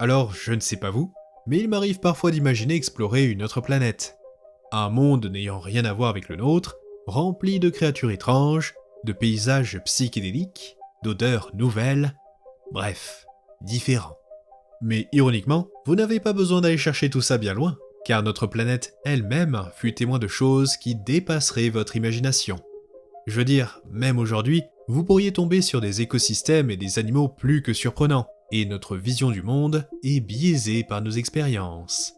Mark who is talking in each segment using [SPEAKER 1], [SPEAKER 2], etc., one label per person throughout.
[SPEAKER 1] Alors, je ne sais pas vous, mais il m'arrive parfois d'imaginer explorer une autre planète. Un monde n'ayant rien à voir avec le nôtre, rempli de créatures étranges, de paysages psychédéliques, d'odeurs nouvelles, bref, différents. Mais ironiquement, vous n'avez pas besoin d'aller chercher tout ça bien loin, car notre planète elle-même fut témoin de choses qui dépasseraient votre imagination. Je veux dire, même aujourd'hui, vous pourriez tomber sur des écosystèmes et des animaux plus que surprenants, et notre vision du monde est biaisée par nos expériences.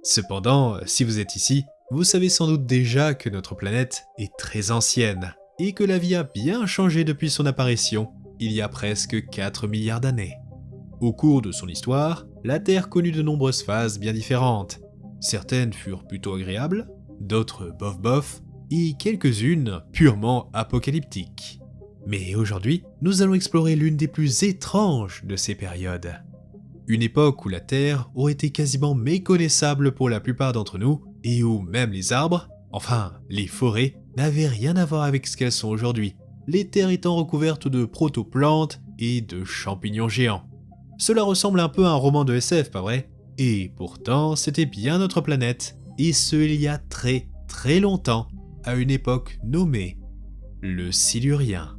[SPEAKER 1] Cependant, si vous êtes ici, vous savez sans doute déjà que notre planète est très ancienne, et que la vie a bien changé depuis son apparition, il y a presque 4 milliards d'années. Au cours de son histoire, la Terre connut de nombreuses phases bien différentes. Certaines furent plutôt agréables, d'autres bof-bof, et quelques-unes purement apocalyptiques. Mais aujourd'hui, nous allons explorer l'une des plus étranges de ces périodes. Une époque où la Terre aurait été quasiment méconnaissable pour la plupart d'entre nous, et où même les arbres, enfin les forêts, n'avaient rien à voir avec ce qu'elles sont aujourd'hui, les terres étant recouvertes de protoplantes et de champignons géants. Cela ressemble un peu à un roman de SF, pas vrai? Et pourtant, c'était bien notre planète, et ce il y a très très longtemps, à une époque nommée le Silurien.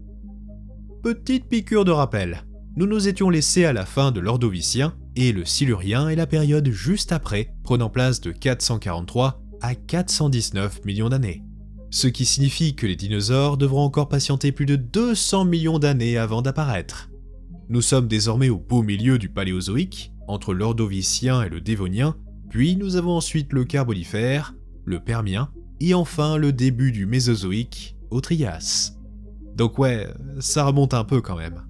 [SPEAKER 1] Petite piqûre de rappel, nous nous étions laissés à la fin de l'Ordovicien, et le Silurien est la période juste après, prenant place de 443 à 419 millions d'années. Ce qui signifie que les dinosaures devront encore patienter plus de 200 millions d'années avant d'apparaître. Nous sommes désormais au beau milieu du Paléozoïque, entre l'Ordovicien et le Dévonien, puis nous avons ensuite le Carbonifère, le Permien, et enfin le début du Mésozoïque, au Trias. Donc ouais, ça remonte un peu quand même.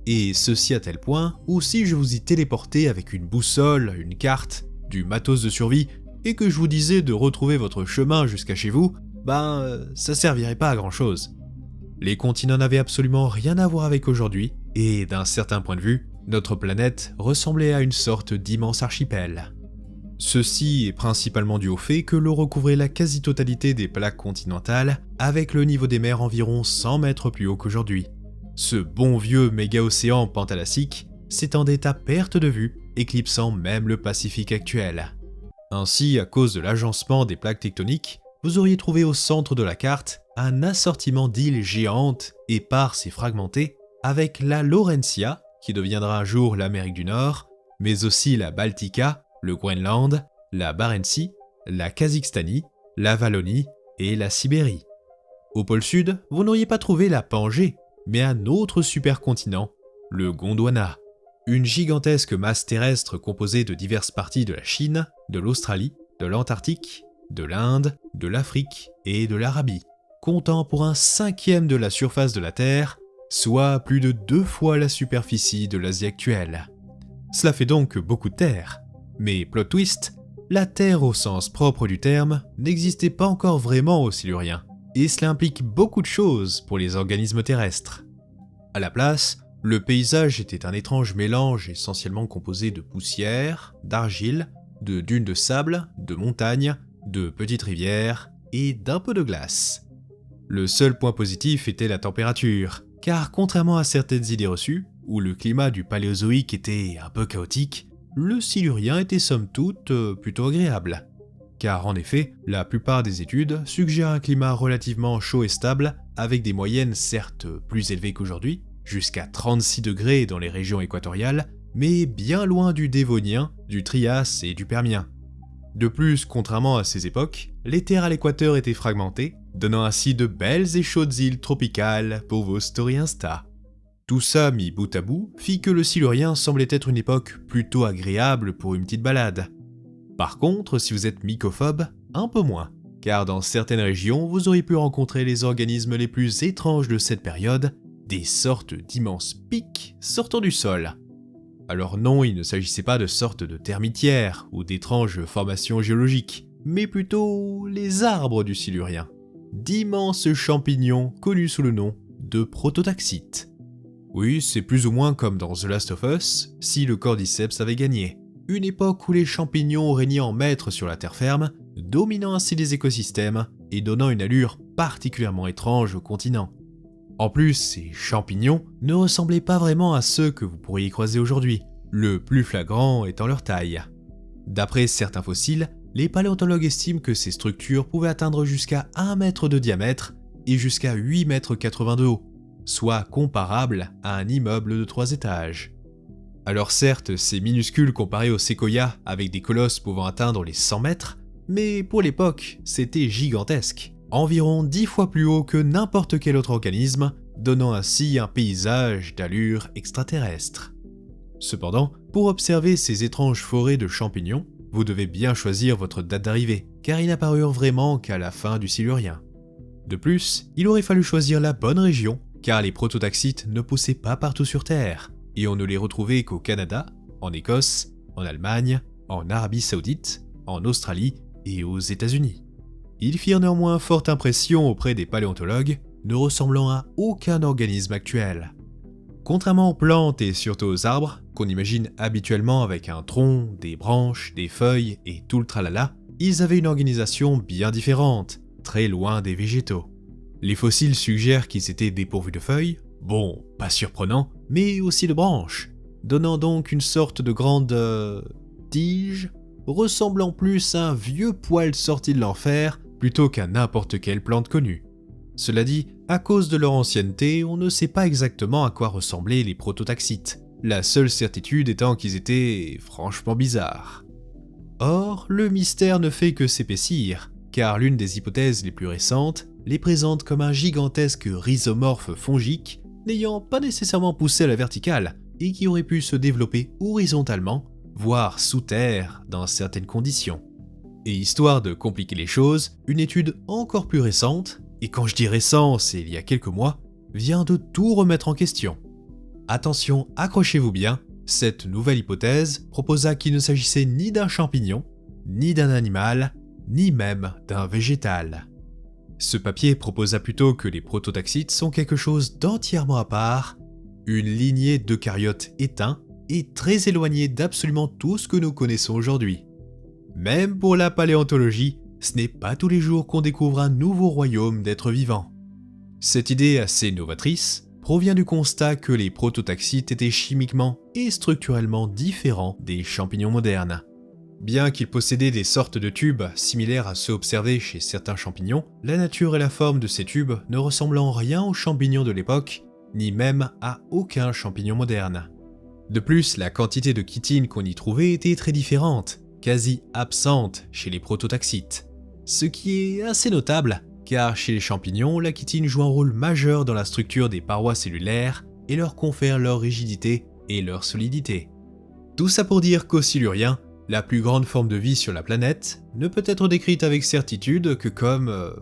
[SPEAKER 1] Et ceci à tel point où si je vous y téléportais avec une boussole, une carte, du matos de survie, et que je vous disais de retrouver votre chemin jusqu'à chez vous, ça servirait pas à grand chose. Les continents n'avaient absolument rien à voir avec aujourd'hui, et d'un certain point de vue, notre planète ressemblait à une sorte d'immense archipel. Ceci est principalement dû au fait que l'eau recouvrait la quasi-totalité des plaques continentales, avec le niveau des mers environ 100 mètres plus haut qu'aujourd'hui. Ce bon vieux méga-océan pantalassique s'étendait à perte de vue, éclipsant même le Pacifique actuel. Ainsi, à cause de l'agencement des plaques tectoniques, vous auriez trouvé au centre de la carte un assortiment d'îles géantes, éparses et fragmentées, avec la Laurentia, qui deviendra un jour l'Amérique du Nord, mais aussi la Baltica, le Groenland, la Barentsie, la Kazakhstanie, la Wallonie et la Sibérie. Au pôle sud, vous n'auriez pas trouvé la Pangée, mais un autre supercontinent, le Gondwana. Une gigantesque masse terrestre composée de diverses parties de la Chine, de l'Australie, de l'Antarctique, de l'Inde, de l'Afrique et de l'Arabie, comptant pour un cinquième de la surface de la Terre, soit plus de 2 fois la superficie de l'Asie actuelle. Cela fait donc beaucoup de terre. Mais plot twist, la Terre au sens propre du terme n'existait pas encore vraiment au Silurien, et cela implique beaucoup de choses pour les organismes terrestres. À la place, le paysage était un étrange mélange essentiellement composé de poussière, d'argile, de dunes de sable, de montagnes, de petites rivières et d'un peu de glace. Le seul point positif était la température, car contrairement à certaines idées reçues, où le climat du Paléozoïque était un peu chaotique, le Silurien était somme toute plutôt agréable. Car en effet, la plupart des études suggèrent un climat relativement chaud et stable, avec des moyennes certes plus élevées qu'aujourd'hui, jusqu'à 36 degrés dans les régions équatoriales, mais bien loin du Dévonien, du Trias et du Permien. De plus, contrairement à ces époques, les terres à l'équateur étaient fragmentées, donnant ainsi de belles et chaudes îles tropicales pour vos stories Insta. Tout ça mis bout à bout fit que le Silurien semblait être une époque plutôt agréable pour une petite balade. Par contre, si vous êtes mycophobe, un peu moins, car dans certaines régions, vous auriez pu rencontrer les organismes les plus étranges de cette période, des sortes d'immenses pics sortant du sol. Alors non, il ne s'agissait pas de sortes de termitières ou d'étranges formations géologiques, mais plutôt les arbres du Silurien. D'immenses champignons connus sous le nom de prototaxites. Oui, c'est plus ou moins comme dans The Last of Us, si le cordyceps avait gagné. Une époque où les champignons régnaient en maître sur la terre ferme, dominant ainsi les écosystèmes et donnant une allure particulièrement étrange au continent. En plus, ces champignons ne ressemblaient pas vraiment à ceux que vous pourriez croiser aujourd'hui. le plus flagrant étant leur taille. D'après certains fossiles, les paléontologues estiment que ces structures pouvaient atteindre jusqu'à 1 mètre de diamètre et jusqu'à 8,80 m de haut, soit comparable à un immeuble de 3 étages. Alors certes, c'est minuscule comparé aux séquoias avec des colosses pouvant atteindre les 100 mètres, mais pour l'époque, c'était gigantesque, environ 10 fois plus haut que n'importe quel autre organisme, donnant ainsi un paysage d'allure extraterrestre. Cependant, pour observer ces étranges forêts de champignons, vous devez bien choisir votre date d'arrivée, car ils n'apparurent vraiment qu'à la fin du Silurien. De plus, il aurait fallu choisir la bonne région, car les prototaxites ne poussaient pas partout sur Terre, et on ne les retrouvait qu'au Canada, en Écosse, en Allemagne, en Arabie Saoudite, en Australie et aux États-Unis. Ils firent néanmoins forte impression auprès des paléontologues, ne ressemblant à aucun organisme actuel. Contrairement aux plantes et surtout aux arbres, qu'on imagine habituellement avec un tronc, des branches, des feuilles et tout le tralala, ils avaient une organisation bien différente, très loin des végétaux. Les fossiles suggèrent qu'ils étaient dépourvus de feuilles, bon, pas surprenant, mais aussi de branches, donnant donc une sorte de grande tige, ressemblant plus à un vieux poil sorti de l'enfer plutôt qu'à n'importe quelle plante connue. Cela dit, à cause de leur ancienneté, on ne sait pas exactement à quoi ressemblaient les prototaxites, la seule certitude étant qu'ils étaient franchement bizarres. Or, le mystère ne fait que s'épaissir, car l'une des hypothèses les plus récentes les présente comme un gigantesque rhizomorphe fongique n'ayant pas nécessairement poussé à la verticale et qui aurait pu se développer horizontalement, voire sous terre dans certaines conditions. Et histoire de compliquer les choses, une étude encore plus récente, et quand je dis récent, c'est il y a quelques mois, vient de tout remettre en question. Attention, accrochez-vous bien, cette nouvelle hypothèse proposa qu'il ne s'agissait ni d'un champignon, ni d'un animal, ni même d'un végétal. Ce papier proposa plutôt que les prototaxites sont quelque chose d'entièrement à part, une lignée d'eucaryotes éteints et très éloignée d'absolument tout ce que nous connaissons aujourd'hui. Même pour la paléontologie, ce n'est pas tous les jours qu'on découvre un nouveau royaume d'êtres vivants. Cette idée assez novatrice provient du constat que les prototaxites étaient chimiquement et structurellement différents des champignons modernes. Bien qu'ils possédaient des sortes de tubes similaires à ceux observés chez certains champignons, la nature et la forme de ces tubes ne ressemblent en rien aux champignons de l'époque, ni même à aucun champignon moderne. De plus, la quantité de chitine qu'on y trouvait était très différente, quasi absente chez les prototaxites. Ce qui est assez notable, car chez les champignons, la chitine joue un rôle majeur dans la structure des parois cellulaires et leur confère leur rigidité et leur solidité. Tout ça pour dire qu'aux Siluriens, la plus grande forme de vie sur la planète ne peut être décrite avec certitude que comme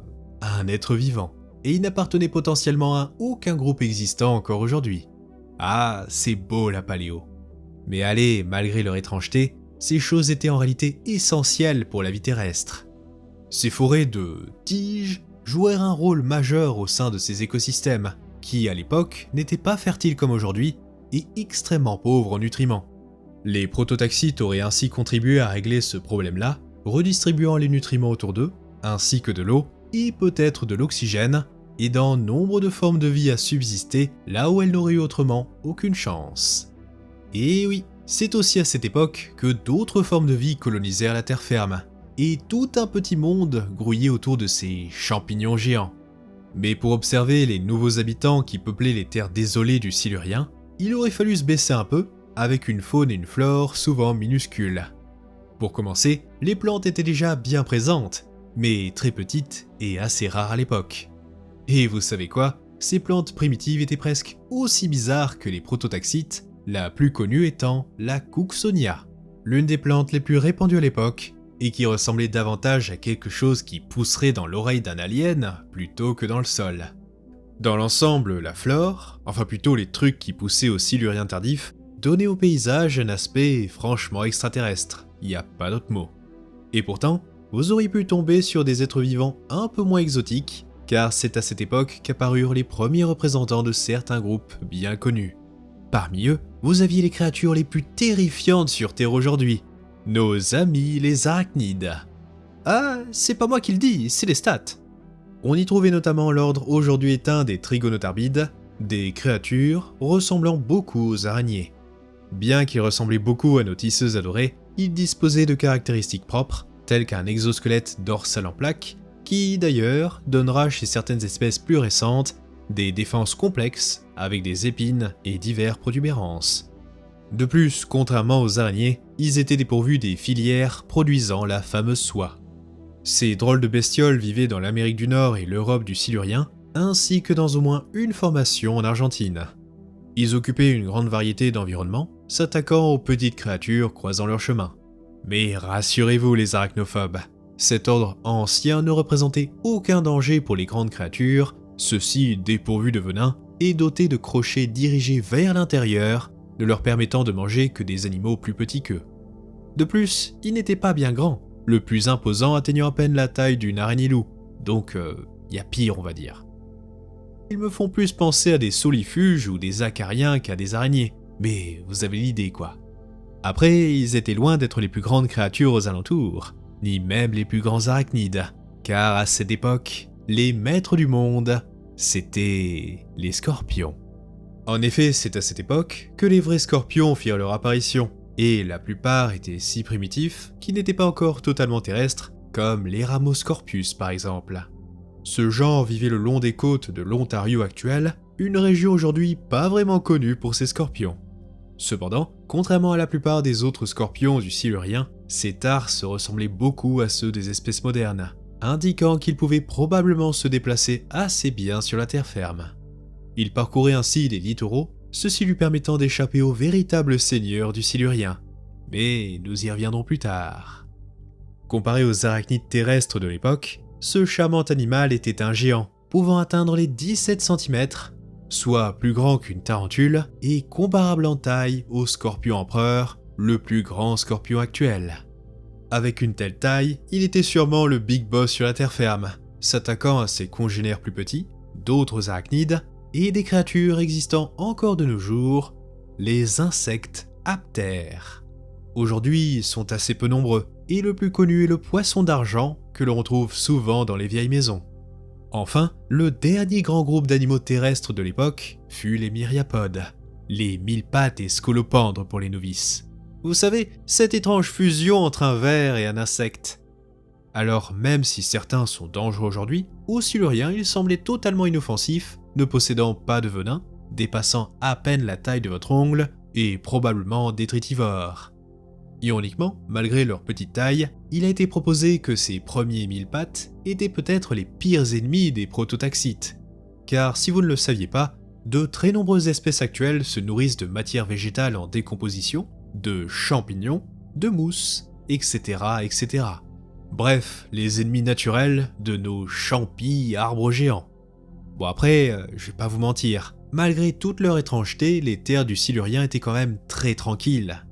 [SPEAKER 1] un être vivant, et il n'appartenait potentiellement à aucun groupe existant encore aujourd'hui. Ah, c'est beau la paléo. Mais allez, malgré leur étrangeté, ces choses étaient en réalité essentielles pour la vie terrestre. Ces forêts de tiges jouèrent un rôle majeur au sein de ces écosystèmes, qui à l'époque n'étaient pas fertiles comme aujourd'hui et extrêmement pauvres en nutriments. Les prototaxites auraient ainsi contribué à régler ce problème-là, redistribuant les nutriments autour d'eux, ainsi que de l'eau et peut-être de l'oxygène, aidant nombre de formes de vie à subsister là où elles n'auraient eu autrement aucune chance. Et oui, c'est aussi à cette époque que d'autres formes de vie colonisèrent la terre ferme, et tout un petit monde grouillait autour de ces champignons géants. Mais pour observer les nouveaux habitants qui peuplaient les terres désolées du Silurien, il aurait fallu se baisser un peu, avec une faune et une flore souvent minuscules. Pour commencer, les plantes étaient déjà bien présentes, mais très petites et assez rares à l'époque. Et vous savez quoi? Ces plantes primitives étaient presque aussi bizarres que les prototaxites, la plus connue étant la Cooksonia, l'une des plantes les plus répandues à l'époque, et qui ressemblait davantage à quelque chose qui pousserait dans l'oreille d'un alien plutôt que dans le sol. Dans l'ensemble, la flore, enfin plutôt les trucs qui poussaient au Silurien tardif, donnaient au paysage un aspect franchement extraterrestre, y a pas d'autre mot. Et pourtant, vous auriez pu tomber sur des êtres vivants un peu moins exotiques, car c'est à cette époque qu'apparurent les premiers représentants de certains groupes bien connus. Parmi eux, vous aviez les créatures les plus terrifiantes sur Terre aujourd'hui, nos amis les arachnides. Ah, c'est pas moi qui le dis, c'est les stats. On y trouvait notamment l'ordre aujourd'hui éteint des trigonotarbides, des créatures ressemblant beaucoup aux araignées. Bien qu'il ressemblait beaucoup à nos tisseuses adorées, il disposait de caractéristiques propres, telles qu'un exosquelette dorsal en plaques, qui d'ailleurs donnera chez certaines espèces plus récentes des défenses complexes avec des épines et divers protubérances. De plus, contrairement aux araignées, ils étaient dépourvus des filières produisant la fameuse soie. Ces drôles de bestioles vivaient dans l'Amérique du Nord et l'Europe du Silurien, ainsi que dans au moins une formation en Argentine. Ils occupaient une grande variété d'environnements, s'attaquant aux petites créatures croisant leur chemin. Mais rassurez-vous les arachnophobes, cet ordre ancien ne représentait aucun danger pour les grandes créatures, ceux-ci dépourvus de venin et dotés de crochets dirigés vers l'intérieur, ne leur permettant de manger que des animaux plus petits qu'eux. De plus, ils n'étaient pas bien grands, le plus imposant atteignant à peine la taille d'une araignée-loup, donc y a pire on va dire. Ils me font plus penser à des solifuges ou des acariens qu'à des araignées, mais vous avez l'idée quoi. Après, ils étaient loin d'être les plus grandes créatures aux alentours, ni même les plus grands arachnides, car à cette époque, les maîtres du monde, c'étaient les scorpions. En effet, c'est à cette époque que les vrais scorpions firent leur apparition, et la plupart étaient si primitifs qu'ils n'étaient pas encore totalement terrestres, comme les Ramoscorpius par exemple. Ce genre vivait le long des côtes de l'Ontario actuel, une région aujourd'hui pas vraiment connue pour ses scorpions. Cependant, contrairement à la plupart des autres scorpions du Silurien, ces tarses ressemblaient beaucoup à ceux des espèces modernes, indiquant qu'ils pouvaient probablement se déplacer assez bien sur la terre ferme. Il parcourait ainsi les littoraux, ceci lui permettant d'échapper aux véritables seigneurs du Silurien. Mais nous y reviendrons plus tard. Comparé aux arachnides terrestres de l'époque, ce charmant animal était un géant, pouvant atteindre les 17 cm, soit plus grand qu'une tarentule, et comparable en taille au scorpion empereur, le plus grand scorpion actuel. Avec une telle taille, il était sûrement le big boss sur la terre ferme, s'attaquant à ses congénères plus petits, d'autres arachnides, et des créatures existant encore de nos jours, les insectes aptères. Aujourd'hui, ils sont assez peu nombreux, et le plus connu est le poisson d'argent que l'on retrouve souvent dans les vieilles maisons. Enfin, le dernier grand groupe d'animaux terrestres de l'époque fut les myriapodes, les mille pattes et scolopendres pour les novices. Vous savez, cette étrange fusion entre un ver et un insecte. Alors même si certains sont dangereux aujourd'hui, aux Siluriens ils semblaient totalement inoffensifs, ne possédant pas de venin, dépassant à peine la taille de votre ongle et probablement détritivores. Ironiquement, malgré leur petite taille, il a été proposé que ces premiers mille pattes étaient peut-être les pires ennemis des prototaxites. Car si vous ne le saviez pas, de très nombreuses espèces actuelles se nourrissent de matières végétales en décomposition, de champignons, de mousse, etc. etc. Bref, les ennemis naturels de nos champis arbres géants. Bon après, je vais pas vous mentir, malgré toute leur étrangeté, les terres du Silurien étaient quand même très tranquilles.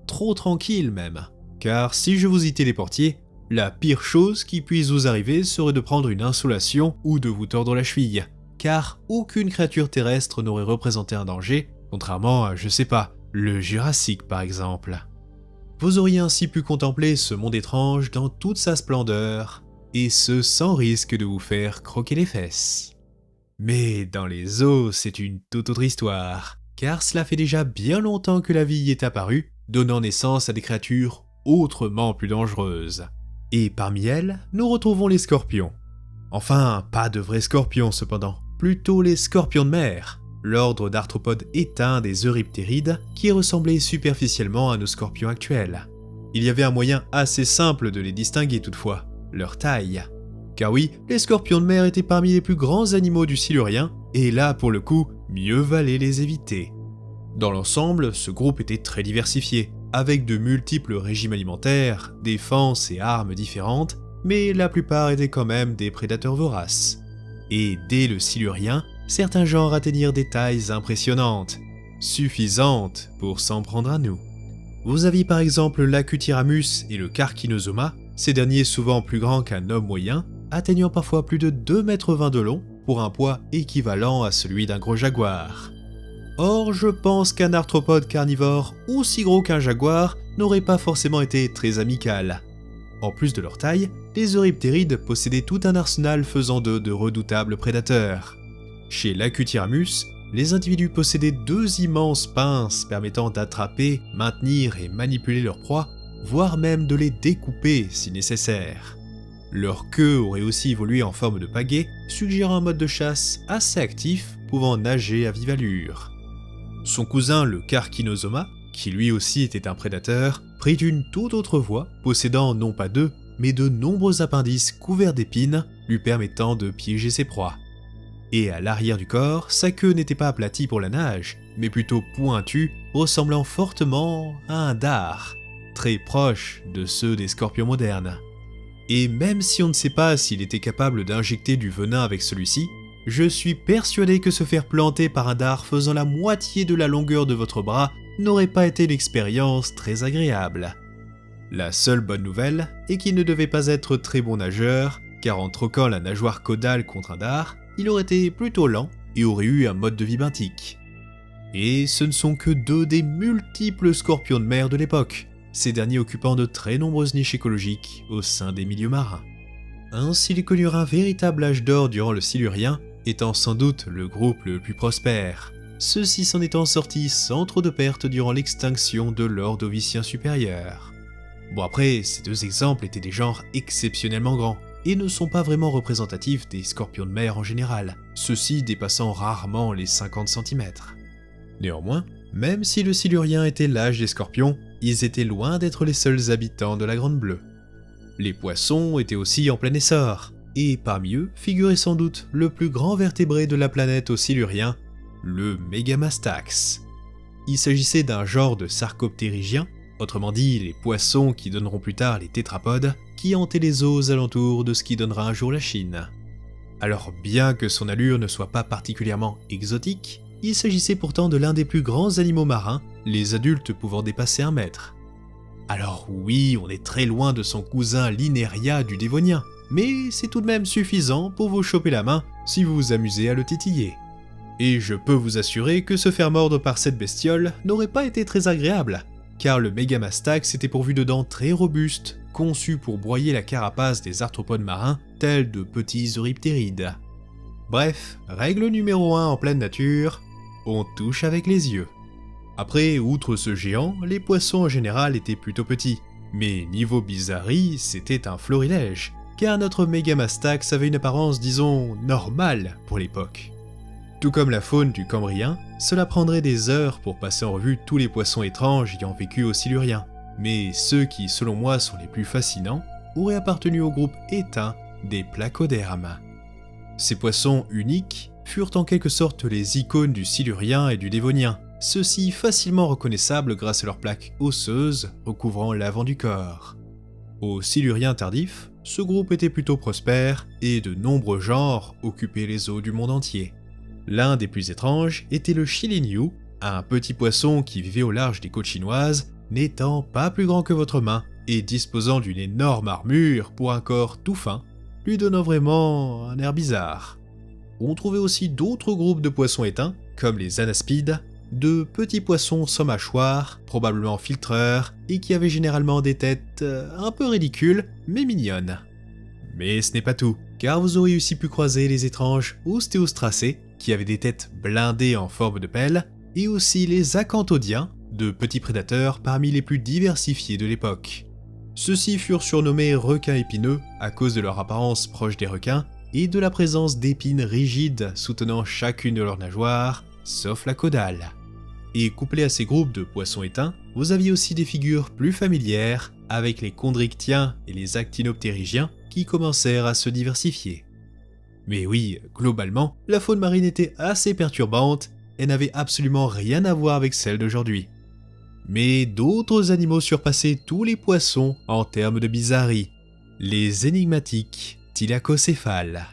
[SPEAKER 1] Trop tranquilles même, car si je vous y téléportiez, la pire chose qui puisse vous arriver serait de prendre une insolation ou de vous tordre la cheville, car aucune créature terrestre n'aurait représenté un danger, contrairement à, je sais pas, le Jurassique par exemple. Vous auriez ainsi pu contempler ce monde étrange dans toute sa splendeur, et ce sans risque de vous faire croquer les fesses. Mais dans les eaux, c'est une toute autre histoire, car cela fait déjà bien longtemps que la vie y est apparue, donnant naissance à des créatures autrement plus dangereuses. Et parmi elles, nous retrouvons les scorpions. Enfin, pas de vrais scorpions cependant, plutôt les scorpions de mer, l'ordre d'arthropodes éteints des euryptérides qui ressemblaient superficiellement à nos scorpions actuels. Il y avait un moyen assez simple de les distinguer toutefois, leur taille. Car oui, les scorpions de mer étaient parmi les plus grands animaux du Silurien, et là pour le coup, mieux valait les éviter. Dans l'ensemble, ce groupe était très diversifié, avec de multiples régimes alimentaires, défenses et armes différentes, mais la plupart étaient quand même des prédateurs voraces. Et dès le Silurien, certains genres atteignirent des tailles impressionnantes, suffisantes pour s'en prendre à nous. Vous aviez par exemple l'Acutyramus et le Carcinosoma, ces derniers souvent plus grands qu'un homme moyen, atteignant parfois plus de 2,20 m de long pour un poids équivalent à celui d'un gros jaguar. Or, je pense qu'un arthropode carnivore aussi gros qu'un jaguar n'aurait pas forcément été très amical. En plus de leur taille, les euryptérides possédaient tout un arsenal faisant d'eux de redoutables prédateurs. Chez l'Acutyramus, les individus possédaient deux immenses pinces permettant d'attraper, maintenir et manipuler leurs proies, voire même de les découper si nécessaire. Leur queue aurait aussi évolué en forme de pagaie, suggérant un mode de chasse assez actif, pouvant nager à vive allure. Son cousin, le Carcinosoma, qui lui aussi était un prédateur, prit une toute autre voie, possédant non pas deux, mais de nombreux appendices couverts d'épines, lui permettant de piéger ses proies. Et à l'arrière du corps, sa queue n'était pas aplatie pour la nage, mais plutôt pointue, ressemblant fortement à un dard, très proche de ceux des scorpions modernes. Et même si on ne sait pas s'il était capable d'injecter du venin avec celui-ci, je suis persuadé que se faire planter par un dard faisant la moitié de la longueur de votre bras n'aurait pas été une expérience très agréable. La seule bonne nouvelle est qu'il ne devait pas être très bon nageur, car en troquant la nageoire caudale contre un dard, il aurait été plutôt lent et aurait eu un mode de vie benthique. Et ce ne sont que deux des multiples scorpions de mer de l'époque, ces derniers occupant de très nombreuses niches écologiques au sein des milieux marins. Ainsi ils connurent un véritable âge d'or durant le Silurien, étant sans doute le groupe le plus prospère, ceux-ci s'en étant sortis sans trop de pertes durant l'extinction de l'Ordovicien supérieur. Bon après, ces deux exemples étaient des genres exceptionnellement grands, et ne sont pas vraiment représentatifs des scorpions de mer en général, ceux-ci dépassant rarement les 50 cm. Néanmoins, même si le Silurien était l'âge des scorpions, ils étaient loin d'être les seuls habitants de la Grande Bleue. Les poissons étaient aussi en plein essor, et parmi eux figurait sans doute le plus grand vertébré de la planète au Silurien, le Megamastax. Il s'agissait d'un genre de sarcoptérygiens, autrement dit les poissons qui donneront plus tard les tétrapodes, qui hantaient les eaux alentours de ce qui donnera un jour la Chine. Alors bien que son allure ne soit pas particulièrement exotique, il s'agissait pourtant de l'un des plus grands animaux marins, les adultes pouvant dépasser 1 mètre. Alors oui, on est très loin de son cousin Lineria du Dévonien, mais c'est tout de même suffisant pour vous choper la main si vous vous amusez à le titiller. Et je peux vous assurer que se faire mordre par cette bestiole n'aurait pas été très agréable, car le Megamastax était pourvu de dents très robustes, conçues pour broyer la carapace des arthropodes marins, tels de petits euryptérides. Bref, règle numéro 1 en pleine nature, on touche avec les yeux. Après, outre ce géant, les poissons en général étaient plutôt petits, mais niveau bizarrerie, c'était un florilège, car notre Megamastax avait une apparence, disons, normale pour l'époque. Tout comme la faune du Cambrien, cela prendrait des heures pour passer en revue tous les poissons étranges ayant vécu au Silurien, mais ceux qui, selon moi, sont les plus fascinants, auraient appartenu au groupe éteint des placodermes. Ces poissons uniques furent en quelque sorte les icônes du Silurien et du Dévonien, ceux-ci facilement reconnaissables grâce à leurs plaques osseuses recouvrant l'avant du corps. Au Silurien tardif, ce groupe était plutôt prospère et de nombreux genres occupaient les eaux du monde entier. L'un des plus étranges était le Chilinyu, un petit poisson qui vivait au large des côtes chinoises, n'étant pas plus grand que votre main et disposant d'une énorme armure pour un corps tout fin, lui donnant vraiment un air bizarre. On trouvait aussi d'autres groupes de poissons éteints, comme les anaspides, de petits poissons sans mâchoire, probablement filtreurs, et qui avaient généralement des têtes un peu ridicules, mais mignonnes. Mais ce n'est pas tout, car vous auriez aussi pu croiser les étranges Ostéostracés, qui avaient des têtes blindées en forme de pelle, et aussi les acanthodiens, de petits prédateurs parmi les plus diversifiés de l'époque. Ceux-ci furent surnommés requins épineux à cause de leur apparence proche des requins et de la présence d'épines rigides soutenant chacune de leurs nageoires, sauf la caudale. Et couplé à ces groupes de poissons éteints, vous aviez aussi des figures plus familières avec les chondrichthyens et les actinoptérygiens qui commencèrent à se diversifier. Mais oui, globalement, la faune marine était assez perturbante et n'avait absolument rien à voir avec celle d'aujourd'hui. Mais d'autres animaux surpassaient tous les poissons en termes de bizarrerie, les énigmatiques thylacocéphales.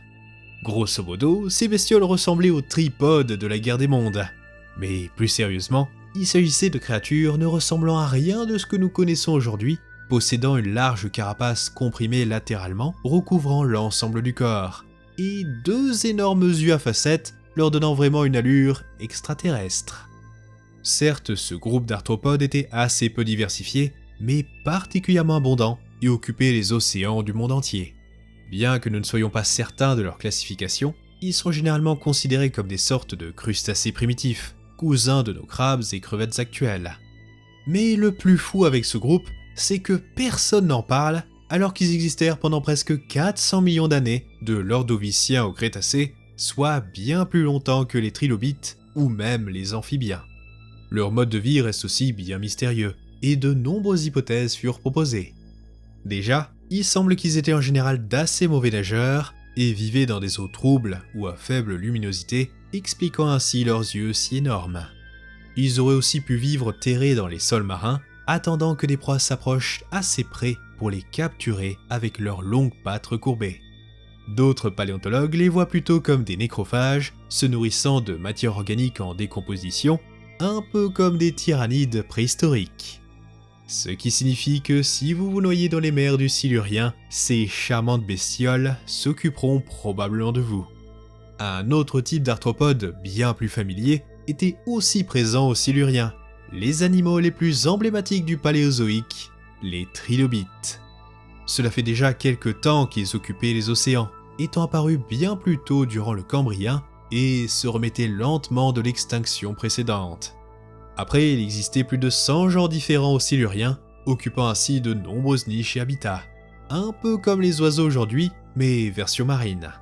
[SPEAKER 1] Grosso modo, ces bestioles ressemblaient aux tripodes de la guerre des mondes. Mais plus sérieusement, il s'agissait de créatures ne ressemblant à rien de ce que nous connaissons aujourd'hui, possédant une large carapace comprimée latéralement recouvrant l'ensemble du corps, et deux énormes yeux à facettes leur donnant vraiment une allure extraterrestre. Certes, ce groupe d'arthropodes était assez peu diversifié, mais particulièrement abondant et occupait les océans du monde entier. Bien que nous ne soyons pas certains de leur classification, ils sont généralement considérés comme des sortes de crustacés primitifs, cousins de nos crabes et crevettes actuels. Mais le plus fou avec ce groupe, c'est que personne n'en parle alors qu'ils existèrent pendant presque 400 millions d'années, de l'Ordovicien au Crétacé, soit bien plus longtemps que les trilobites ou même les amphibiens. Leur mode de vie reste aussi bien mystérieux, et de nombreuses hypothèses furent proposées. Déjà, il semble qu'ils étaient en général d'assez mauvais nageurs, et vivaient dans des eaux troubles ou à faible luminosité, expliquant ainsi leurs yeux si énormes. Ils auraient aussi pu vivre terrés dans les sols marins, attendant que des proies s'approchent assez près pour les capturer avec leurs longues pattes recourbées. D'autres paléontologues les voient plutôt comme des nécrophages, se nourrissant de matière organique en décomposition, un peu comme des tyrannides préhistoriques. Ce qui signifie que si vous vous noyez dans les mers du Silurien, ces charmantes bestioles s'occuperont probablement de vous. Un autre type d'arthropode bien plus familier était aussi présent au Silurien, les animaux les plus emblématiques du Paléozoïque, les trilobites. Cela fait déjà quelques temps qu'ils occupaient les océans, étant apparus bien plus tôt durant le Cambrien et se remettaient lentement de l'extinction précédente. Après, il existait plus de 100 genres différents au Silurien, occupant ainsi de nombreuses niches et habitats, un peu comme les oiseaux aujourd'hui, mais version marine.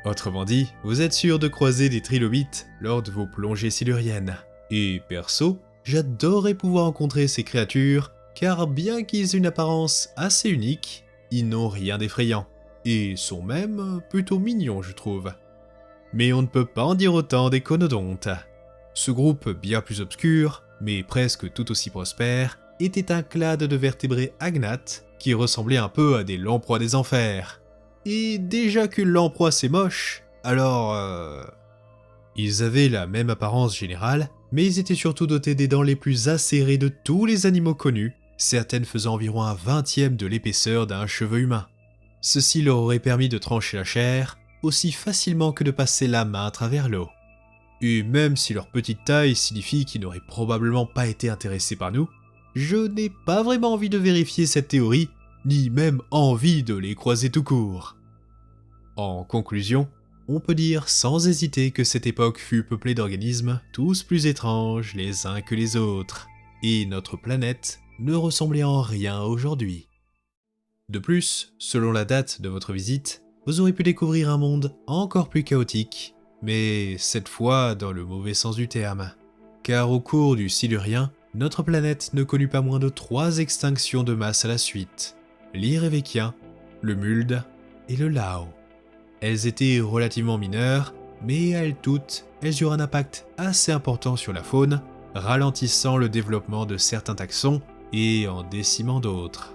[SPEAKER 1] Autrement dit, vous êtes sûr de croiser des trilobites lors de vos plongées siluriennes. Et perso, j'adorerais pouvoir rencontrer ces créatures, car bien qu'ils aient une apparence assez unique, ils n'ont rien d'effrayant, et sont même plutôt mignons je trouve. Mais on ne peut pas en dire autant des conodontes. Ce groupe bien plus obscur, mais presque tout aussi prospère, était un clade de vertébrés agnates qui ressemblaient un peu à des lamproies des enfers. Et déjà qu'une lamproie c'est moche, alors Ils avaient la même apparence générale, mais ils étaient surtout dotés des dents les plus acérées de tous les animaux connus, certaines faisant environ un 20e de l'épaisseur d'un cheveu humain. Ceci leur aurait permis de trancher la chair aussi facilement que de passer la main à travers l'eau. Et même si leur petite taille signifie qu'ils n'auraient probablement pas été intéressés par nous, je n'ai pas vraiment envie de vérifier cette théorie, ni même envie de les croiser tout court. En conclusion, on peut dire sans hésiter que cette époque fut peuplée d'organismes tous plus étranges les uns que les autres, et notre planète ne ressemblait en rien aujourd'hui. De plus, selon la date de votre visite, vous aurez pu découvrir un monde encore plus chaotique, mais cette fois dans le mauvais sens du terme. Car au cours du Silurien, notre planète ne connut pas moins de 3 extinctions de masse à la suite, l'Irévéquien, le Mulde et le Lao. Elles étaient relativement mineures, mais à elles toutes, elles eurent un impact assez important sur la faune, ralentissant le développement de certains taxons et en décimant d'autres.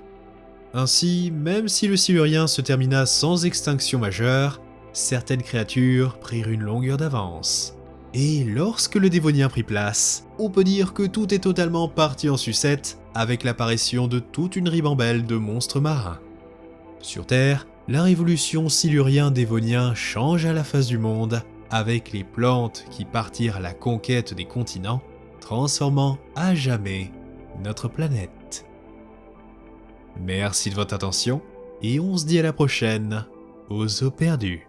[SPEAKER 1] Ainsi, même si le Silurien se termina sans extinction majeure, certaines créatures prirent une longueur d'avance. Et lorsque le Dévonien prit place, on peut dire que tout est totalement parti en sucette avec l'apparition de toute une ribambelle de monstres marins. Sur Terre, la révolution silurien-dévonien changea la face du monde avec les plantes qui partirent à la conquête des continents, transformant à jamais notre planète. Merci de votre attention et on se dit à la prochaine aux eaux perdues.